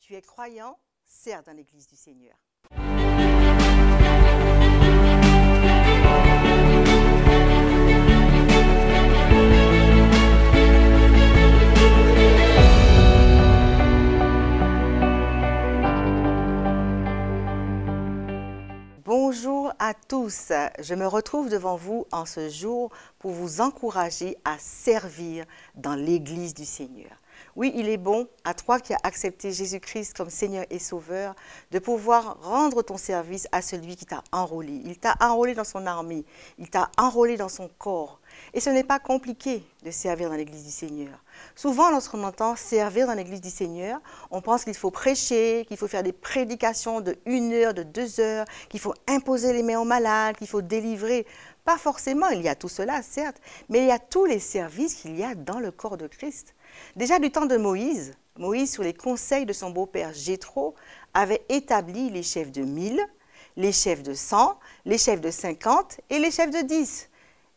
Tu es croyant, sers dans l'Église du Seigneur. Bonjour à tous, je me retrouve devant vous en ce jour pour vous encourager à servir dans l'Église du Seigneur. Oui, il est bon à toi qui as accepté Jésus-Christ comme Seigneur et Sauveur de pouvoir rendre ton service à celui qui t'a enrôlé. Il t'a enrôlé dans son armée, il t'a enrôlé dans son corps. Et ce n'est pas compliqué de servir dans l'Église du Seigneur. Souvent, lorsqu'on entend servir dans l'Église du Seigneur, on pense qu'il faut prêcher, qu'il faut faire des prédications de 1 heure, de 2 heures, qu'il faut imposer les mains aux malades, qu'il faut délivrer. Pas forcément, il y a tout cela, certes, mais il y a tous les services qu'il y a dans le corps de Christ. Déjà du temps de Moïse, sous les conseils de son beau-père Jéthro, avait établi les chefs de 1000, les chefs de 100, les chefs de 50 et les chefs de 10.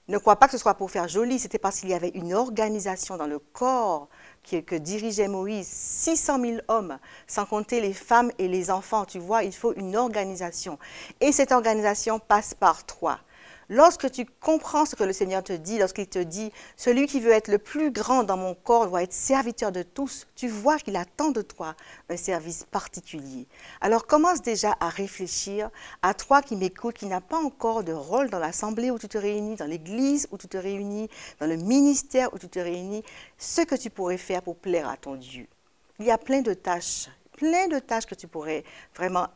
Ne crois pas que ce soit pour faire joli, c'était parce qu'il y avait une organisation dans le corps que dirigeait Moïse, 600 000 hommes, sans compter les femmes et les enfants. Tu vois, il faut une organisation. Et cette organisation passe par toi. Lorsque tu comprends ce que le Seigneur te dit, lorsqu'il te dit « Celui qui veut être le plus grand dans mon corps doit être serviteur de tous », tu vois qu'il attend de toi un service particulier. Alors commence déjà à réfléchir à toi qui m'écoutes, qui n'a pas encore de rôle dans l'assemblée où tu te réunis, dans l'église où tu te réunis, dans le ministère où tu te réunis, ce que tu pourrais faire pour plaire à ton Dieu. Il y a plein de tâches que tu pourrais vraiment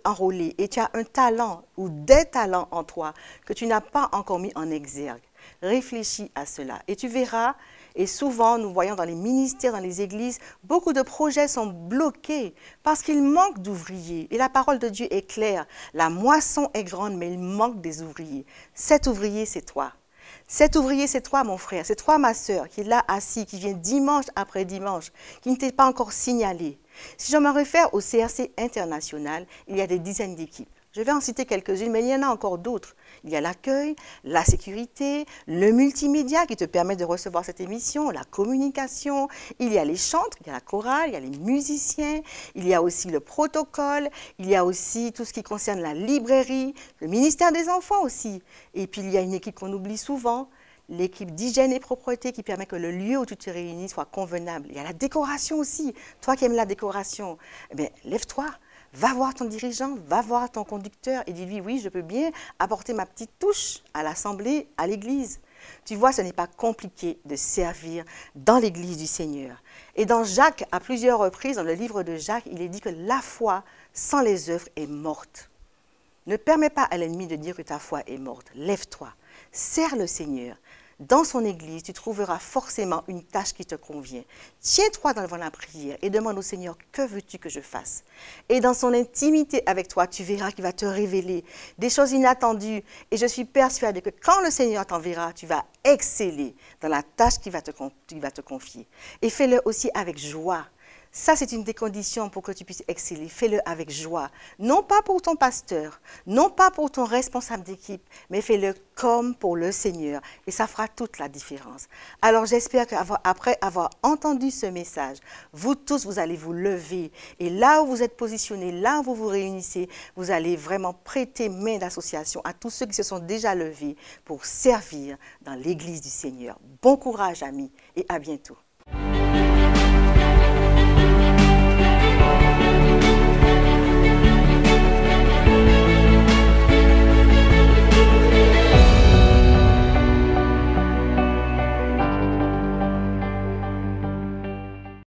enrôler. Et tu as un talent ou des talents en toi que tu n'as pas encore mis en exergue. Réfléchis à cela et tu verras, et souvent nous voyons dans les ministères, dans les églises, beaucoup de projets sont bloqués parce qu'il manque d'ouvriers. Et la parole de Dieu est claire, la moisson est grande mais il manque des ouvriers. Cet ouvrier, c'est toi. Cet ouvrier, c'est toi, mon frère, c'est toi, ma sœur, qui est là assis, qui vient dimanche après dimanche, qui ne t'est pas encore signalé. Si je me réfère au CRC international, il y a des dizaines d'équipes. Je vais en citer quelques-unes, mais il y en a encore d'autres. Il y a l'accueil, la sécurité, le multimédia qui te permet de recevoir cette émission, la communication, il y a les chantres, il y a la chorale, il y a les musiciens, il y a aussi le protocole, il y a aussi tout ce qui concerne la librairie, le ministère des enfants aussi. Et puis il y a une équipe qu'on oublie souvent, l'équipe d'hygiène et propreté qui permet que le lieu où tu te réunis soit convenable. Il y a la décoration aussi. Toi qui aimes la décoration, eh bien, lève-toi, va voir ton dirigeant, va voir ton conducteur et dis-lui, oui, je peux bien apporter ma petite touche à l'assemblée, à l'église. Tu vois, ce n'est pas compliqué de servir dans l'église du Seigneur. Et dans Jacques, à plusieurs reprises, dans le livre de Jacques, il est dit que la foi sans les œuvres est morte. Ne permets pas à l'ennemi de dire que ta foi est morte. Lève-toi, sers le Seigneur. Dans son église, tu trouveras forcément une tâche qui te convient. Tiens-toi devant la prière et demande au Seigneur, que veux-tu que je fasse? Et dans son intimité avec toi, tu verras qu'il va te révéler des choses inattendues. Et je suis persuadée que quand le Seigneur t'enverra, tu vas exceller dans la tâche qu'il va te confier. Et fais-le aussi avec joie. Ça, c'est une des conditions pour que tu puisses exceller. Fais-le avec joie. Non pas pour ton pasteur, non pas pour ton responsable d'équipe, mais fais-le comme pour le Seigneur. Et ça fera toute la différence. Alors, j'espère qu'après avoir entendu ce message, vous tous, vous allez vous lever. Et là où vous êtes positionnés, là où vous vous réunissez, vous allez vraiment prêter main d'association à tous ceux qui se sont déjà levés pour servir dans l'Église du Seigneur. Bon courage, amis, et à bientôt.